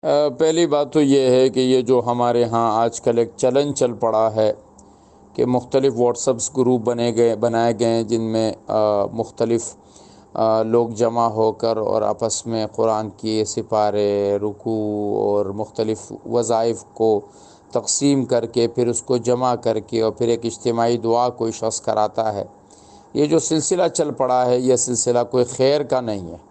پہلی بات تو یہ ہے کہ یہ جو ہمارے ہاں آج کل ایک چلن چل پڑا ہے کہ مختلف واٹس ایپس گروپ بنائے گئے ہیں جن میں مختلف لوگ جمع ہو کر اور آپس میں قرآن کی سپارے، رکوع اور مختلف وظائف کو تقسیم کر کے پھر اس کو جمع کر کے اور پھر ایک اجتماعی دعا کوئی شخص کراتا ہے۔ یہ جو سلسلہ چل پڑا ہے یہ سلسلہ کوئی خیر کا نہیں ہے۔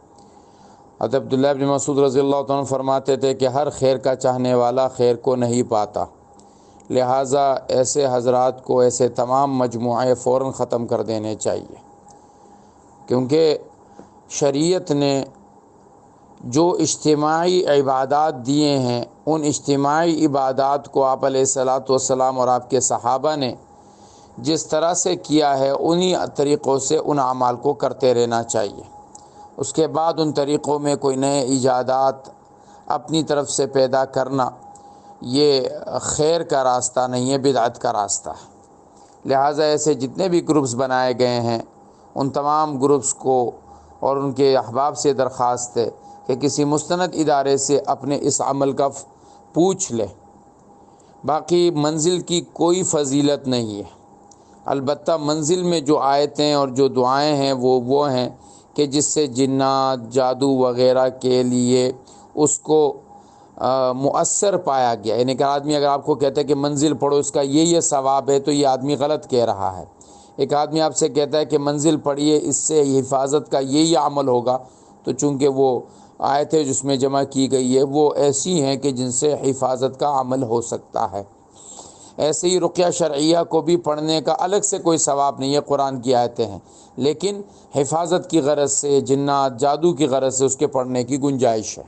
حضرت عبداللہ بن مسعود رضی اللہ عنہ فرماتے تھے کہ ہر خیر کا چاہنے والا خیر کو نہیں پاتا، لہٰذا ایسے حضرات کو ایسے تمام مجموعے فوراً ختم کر دینے چاہیے، کیونکہ شریعت نے جو اجتماعی عبادات دیے ہیں ان اجتماعی عبادات کو آپ علیہ الصلاۃ والسلام اور آپ کے صحابہ نے جس طرح سے کیا ہے انہی طریقوں سے ان اعمال کو کرتے رہنا چاہیے۔ اس کے بعد ان طریقوں میں کوئی نئے ایجادات اپنی طرف سے پیدا کرنا یہ خیر کا راستہ نہیں ہے، بدعت کا راستہ ہے۔ لہٰذا ایسے جتنے بھی گروپس بنائے گئے ہیں ان تمام گروپس کو اور ان کے احباب سے درخواست ہے کہ کسی مستند ادارے سے اپنے اس عمل کا پوچھ لے۔ باقی منزل کی کوئی فضیلت نہیں ہے، البتہ منزل میں جو آیتیں اور جو دعائیں ہیں وہ ہیں کہ جس سے جنات، جادو وغیرہ کے لیے اس کو مؤثر پایا گیا، یعنی کہ آدمی اگر آپ کو کہتا ہے کہ منزل پڑھو اس کا یہ ثواب ہے تو یہ آدمی غلط کہہ رہا ہے۔ ایک آدمی آپ سے کہتا ہے کہ منزل پڑھیے اس سے حفاظت کا یہ عمل ہوگا، تو چونکہ وہ آیتیں جس میں جمع کی گئی ہے وہ ایسی ہیں کہ جن سے حفاظت کا عمل ہو سکتا ہے۔ ایسے ہی رقیہ شرعیہ کو بھی پڑھنے کا الگ سے کوئی ثواب نہیں ہے، قرآن کی آیتیں ہیں، لیکن حفاظت کی غرض سے، جنات، جادو کی غرض سے اس کے پڑھنے کی گنجائش ہے۔